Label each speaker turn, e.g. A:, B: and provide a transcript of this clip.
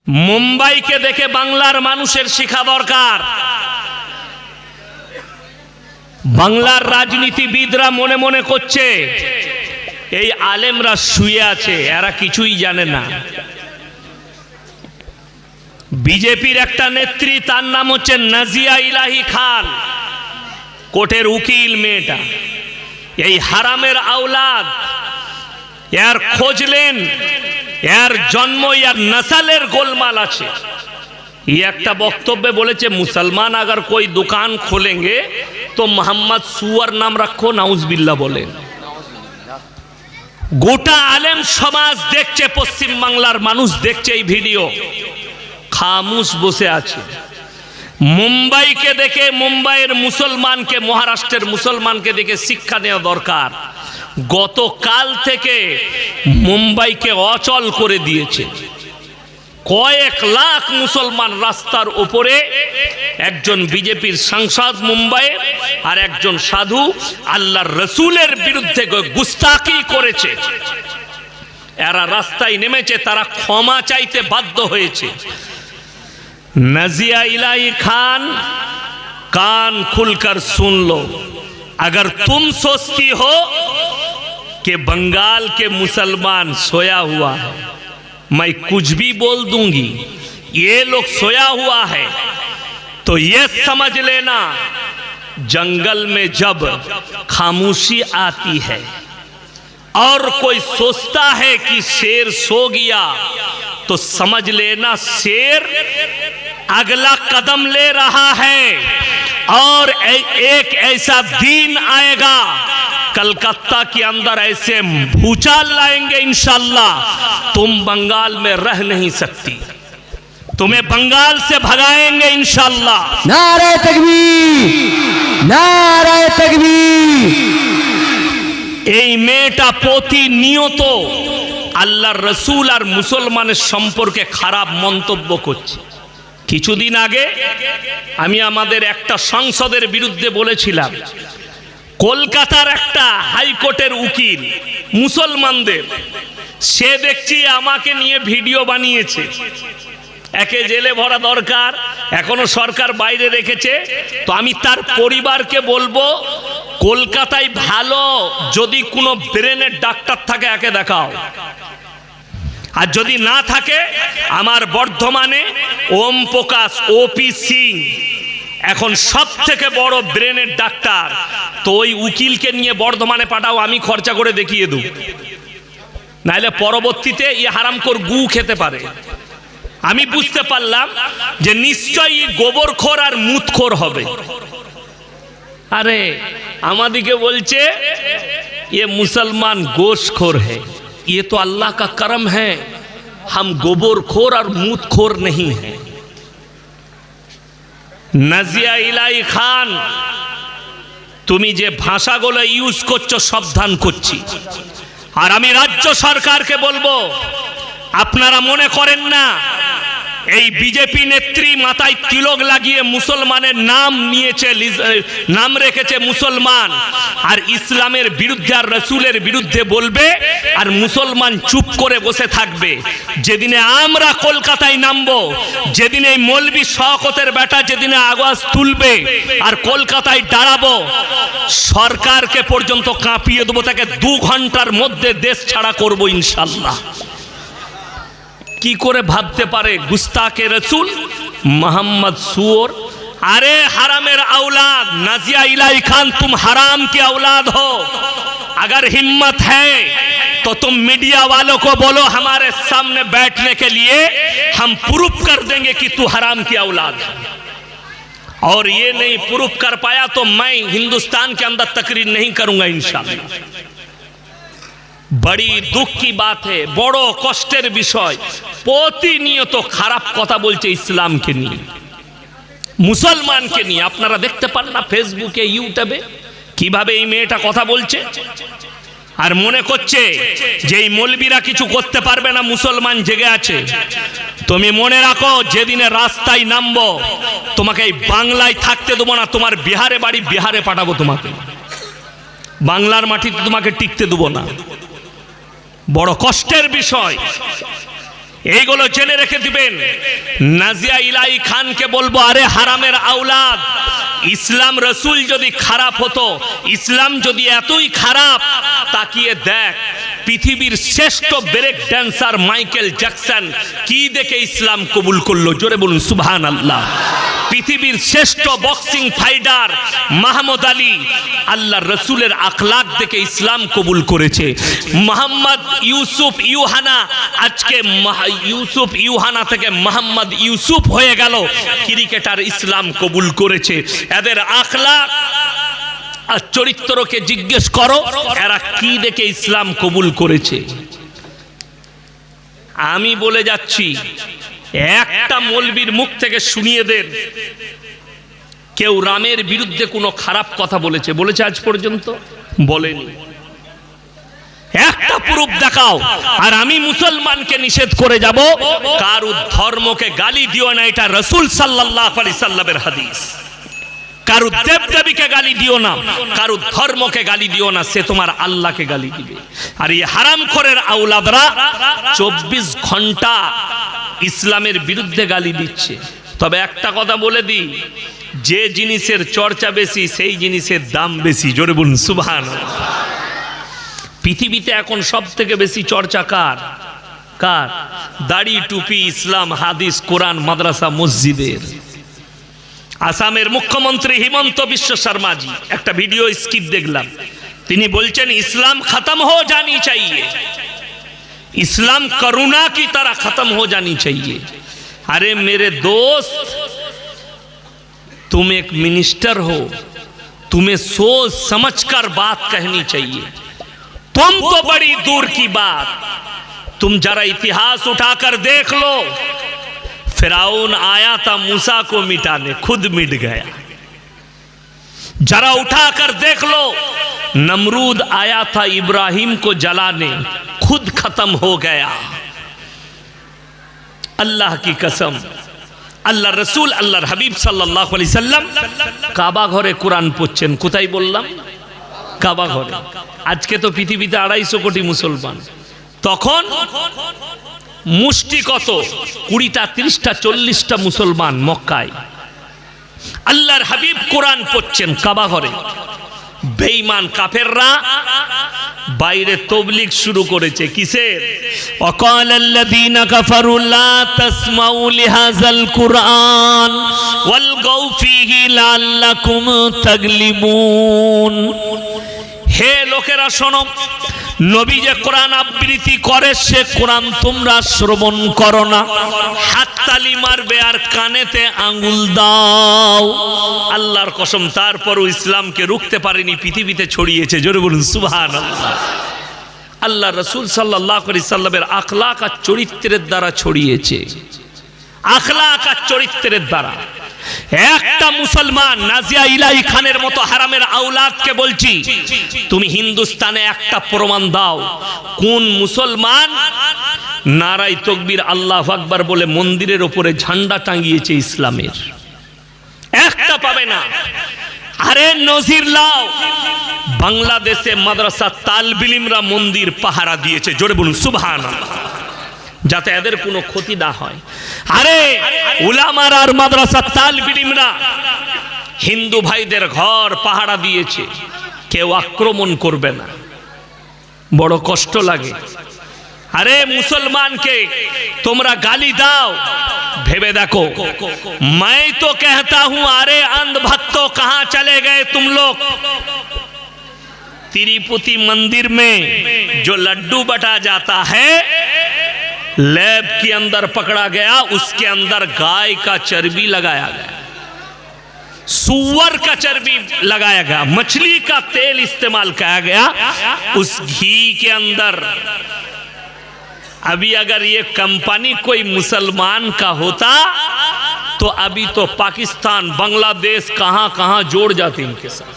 A: মুম্বাইকে দেখে বাংলার মানুষের শিক্ষা দরকার। বাংলার রাজনীতিবিদরা মনে মনে করছে এই আলেমরা শুয়ে আছে, এরা কিছুই জানে না। বিজেপির একটা নেত্রী, তার নাম হচ্ছে নাজিয়া ইলাহি খান, কোর্টের উকিল মেয়েটা। এই হারামের আওলাদ, এর খোঁজলেন, এর জন্ম ইয়ার নসলের গোলমাল আছে। ये একটা বক্তব্যে বলেছে মুসলমান अगर कोई दुकान खोलेंगे तो मोहम्मद सुअर नाम रखो, नाउजबिल्लाह বলেন। গোটা আলেম সমাজ দেখছে, পশ্চিম বাংলার মানুষ দেখছে এই ভিডিও, খামোশ বসে আছে। মুম্বাইকে দেখে, মুম্বাইয়ের মুসলমানকে, মহারাষ্ট্রের মুসলমানকে দেখে শিক্ষা নেওয়া দরকার। গতকাল থেকে মুম্বাইকে অচল করে দিয়েছে। কয়েক লাখ মুসলমান রাস্তার উপরে, একজন বিজেপির সাংসদ মুম্বাইয়ে আর একজন সাধু আল্লাহর রসুলের বিরুদ্ধে গুস্তাখি করেছে। এরা রাস্তায় নেমেছে, তারা ক্ষমা চাইতে বাধ্য হয়েছে। नजिया इलाही खान, कान खुलकर सुन लो, अगर तुम सोचती हो कि बंगाल के मुसलमान सोया हुआ है, मैं कुछ भी बोल दूंगी, ये लोग सोया हुआ है, तो ये समझ लेना जंगल में जब खामोशी आती है और कोई सोचता है कि शेर सो गया, तो समझ लेना शेर अगला कदम ले रहा है। और एक ऐसा दिन आएगा, कलकत्ता के अंदर ऐसे भूचाल लाएंगे इंशाअल्लाह, तुम बंगाल में रह नहीं सकती, तुम्हें बंगाल से भगाएंगे इंशाअल्लाह।
B: नारे तकबीर, नारे तकबीर।
A: এই মেয়েটা প্রতিনিয়ত আল্লাহর রসুল আর মুসলমানের সম্পর্কে খারাপ মন্তব্য করছে। কিছুদিন আগে আমি আমাদের একটা সংসদের বিরুদ্ধে বলেছিলাম, কলকাতার একটা হাইকোর্টের উকিল মুসলমানদের, সে দেখছি আমাকে নিয়ে ভিডিও বানিয়েছে। একে জেলে ভরা দরকার, এখনো সরকার বাইরে রেখেছে। তো আমি তার পরিবারকে বলবো, কলকাতায় ভালো যদি কোনো ব্রেনের ডাক্তার থাকে একে দেখাও, আর যদি না থাকে আমার বর্ধমানে ওম প্রকাশ ওপি সিং এখন সব থেকে বড় ব্রেনের ডাক্তার, তো ওই উকিলকে নিয়ে বর্ধমানে পাঠাও, আমি খরচা করে দেখিয়ে দেব, নাহলে পরবর্তীতে এই হারামখোর গু খেতে পারে। আমি বুঝতে পারলাম যে নিশ্চয়ই গোবরখোর আর মুতখোর হবে। আরে আমাদিকে বলছে ये मुसलमान गोश्तखोर है, ये तो अल्लाह का करम है, हम गोबरखोर और मूतखोर नहीं है। নাজিয়া ইলাহি খান, তুমি যে ভাষাগুলো ইউজ করছো সাবধান করছি। আর আমি রাজ্য সরকারকে বলবো, আপনারা মনে করেন না এই বিজেপি নেত্রী মাথায় তিলক লাগিয়ে মুসলমানের নাম নিয়েছে, নাম রেখেছে মুসলমান, আর ইসলামের বিরুদ্ধে আর রসুলের বিরুদ্ধে বলবে, আর মুসলমান চুপ করে বসে থাকবে। যেদিনে আমরা কলকাতায় নামবো, যেদিনে এই মৌলবি শওকতের বেটা যেদিনে আওয়াজ তুলবে আর কলকাতায় দাঁড়াবো, সরকারকে পর্যন্ত কাঁপিয়ে দেবো, তাকে 2 ঘন্টার মধ্যে দেশ ছাড়া করবো ইনশাল্লাহ। কি করে ভাবতে পারে গুস্তাকে রসুল मोहम्मद सुअर। अरे हरामेर औलाद, नाजिया इलाही खान, तुम हराम की औलाद हो। अगर हिम्मत है तो तुम मीडिया वालों को बोलो हमारे सामने बैठने के लिए, हम प्रूफ कर देंगे कि तू हराम की औलाद है। और ये नहीं प्रूफ कर पाया तो मैं हिंदुस्तान के अंदर तकरीर नहीं करूंगा इंशाअल्लाह। बड़ी दुख की बात है, बड़ो कष्टेर विषय, প্রতিনিয়ত খারাপ কথা বলছে ইসলামকে নিয়ে, মুসলমানকে নিয়ে। আপনারা দেখতে পান না ফেসবুকে, ইউটিউবে কিভাবে এই মেয়েটা কথা বলছে, আর মনে করছে যে এই মৌলবীরা কিছু করতে পারবে না, মুসলমান জেগে আছে। তুমি মনে রাখো, যেদিনে রাস্তায় নামবো, তোমাকে এই বাংলায় থাকতে দেবো না, তোমার বিহারে বাড়ি, বিহারে পাঠাবো তোমাকে, বাংলার মাটিতে তোমাকে টিকতে দেবো না। বড় কষ্টের বিষয়। এইগুলো জেনে রেখে দিবেন। নাজিয়া ইলাহি খানকে বলবো, আরে হারামের আওলাদ, ইসলাম রসুল যদি খারাপ হতো, ইসলাম যদি এতই খারাপ, তাকিয়ে দেখ পৃথিবীর শ্রেষ্ঠ ব্রেক ড্যান্সার মাইকেল জ্যাকসন কি দেখে ইসলাম কবুল করলো? জোরে বলুন সুবহানাল্লাহ। পৃথিবীর শ্রেষ্ঠ বক্সিং ফাইটার মাহমুদ আলী আল্লাহর রসুলের আখলাক দেখে ইসলাম কবুল করেছে। মোহাম্মদ ইউসুফ ইউহানা, আজকে ইউসুফ ইউহানা থেকে মোহাম্মদ ইউসুফ হয়ে গেল, ক্রিকেটার ইসলাম কবুল করেছে। এদের আখলাক আর চরিত্রকে জিজ্ঞেস করো, এরা কি দেখে ইসলাম কবুল করেছে। আমি বলে যাচ্ছি, একটা মৌলবীর মুখ থেকে শুনিয়ে দেন কেউ রামের বিরুদ্ধে কোনো খারাপ কথা বলেছে? বলেছে আজ পর্যন্ত? বলেনি। একটা প্রুফ দেখাও, আর আমি মুসলমানকে নিষেধ করে যাব, কারো ধর্মকে গালি দিও না, এটা রাসূল সাল্লাল্লাহু আলাইহি সাল্লামের হাদিস। কারো দেবদেবীকে গালি দিও না, কারো ধর্মকে গালি দিও না, সে তোমার আল্লাহকে গালি দিবে। আর এই হারামখোরের আওলাদরা 24 ঘন্টা ইসলামের বিরুদ্ধে গালি দিচ্ছে। তবে একটা কথা বলে দিই, যে জিনিসের চর্চা বেশি সেই জিনিসের দাম বেশি। জোরে বলুন সুবহানাল্লাহ। পৃথিবীতে এখন সব থেকে বেশি চর্চা কার? কার? দাড়ি, টুপি, ইসলাম, হাদিস, কোরআন, মাদ্রাসা, মসজিদের। আসামের মুখ্যমন্ত্রী হিমন্ত বিশ্ব শর্মাজি একটা ভিডিও স্কিপ দেখলাম, তিনি বলছেন ইসলাম খতম হো জানি চাইয়ে, इस्लाम करुणा की तरह खत्म हो जानी चाहिए। अरे मेरे दोस्त, तुम एक मिनिस्टर हो, तुम्हें सोच समझकर बात कहनी चाहिए। तुम तो बड़ी दूर की बात, तुम जरा इतिहास उठाकर देख लो, फिरौन आया था मूसा को मिटाने, खुद मिट गया। जरा उठाकर देख लो, नमरूद आया था इब्राहिम को जलाने, खुद खत्म हो गया। अल्लाह की कसम, আল্লাহ রসুল আল্লাহর হাবিব সাল্লাল্লাহু আলাইহি সাল্লাম কাবা ঘরে কোরআন পড়ছেন। কোথায় বললাম? কাবা ঘরে। আজকে তো পৃথিবীতে 250 কোটি মুসলমান, তখন মুষ্টি কত 20টা 30টা 40টা মুসলমান মক্কায়। আল্লাহর হাবিব কোরআন পড়ছেন কাবা ঘরে। বেঈমান কাফেররা বাইরে তবলিগ শুরু করেছে কিসের? ওয়াকালাল্লাযীনা কাফারু লা তাসমাউ লিহাযাল কুরআন ওয়ালগাউ ফীহি লাআল্লাকুম তাগলিবুন। হে লোকেরা শোনো, নবী যে কোরআন আবৃত্তি করে সে কোরআন তোমরা শ্রবণ করো না, হাততালি মারবে আর কানেতে আঙ্গুল দাও। আল্লাহর কসম, তারপরও ইসলামকে রুখতে পারেনি, পৃথিবীতে ছড়িয়েছে। জোরে বলুন সুবহানাল্লাহ। আল্লাহ রাসূল সাল্লাল্লাহু আলাইহি সাল্লামের আখলাক আর চরিত্রের দ্বারা ছড়িয়েছে, আখলাক আর চরিত্রের দ্বারা। একটা মুসলমান নাজিয়া ইলাহি খানের মতো হারামের আওলাদকে বলছি, তুমি হিন্দুস্তানে একটা প্রমাণ দাও কোন মুসলমান নারায়ে তাকবীর আল্লাহু আকবার বলে মন্দিরের উপরে ঝান্ডা টাঙিয়েছে ইসলামের? একটা পাবে না। আরে নজির লাও, বাংলাদেশে মাদ্রাসা তালবে ইলমরা মন্দির পাহারা দিয়েছে। জোরে বলুন সুবহানাল্লাহ, যাতে এদের কোনো ক্ষতি না হয়। আরে উলামারা আর মাদ্রাসা তালবে ইলমরা হিন্দু ভাইদের ঘর পাহারা দিয়েছে, কেউ আক্রমণ করবে না। বড় কষ্ট লাগে। আরে মুসলমানকে তোমরা গালি দাও, ভেবে দেখো। मैं तो कहता हूं, अरे अंधभक्तों कहां चले गए तुम लोग? तिरुपति मंदिर में जो लड्डू बटा जाता है, लैब के अंदर पकड़ा गया, उसके अंदर गाय का चर्बी लगाया गया, सुअर का चर्बी लगाया गया, मछली का तेल इस्तेमाल किया गया उस घी के अंदर। अभी अगर ये कंपनी कोई मुसलमान का होता तो अभी तो पाकिस्तान बांग्लादेश कहां कहां जोड़ जाते इनके साथ।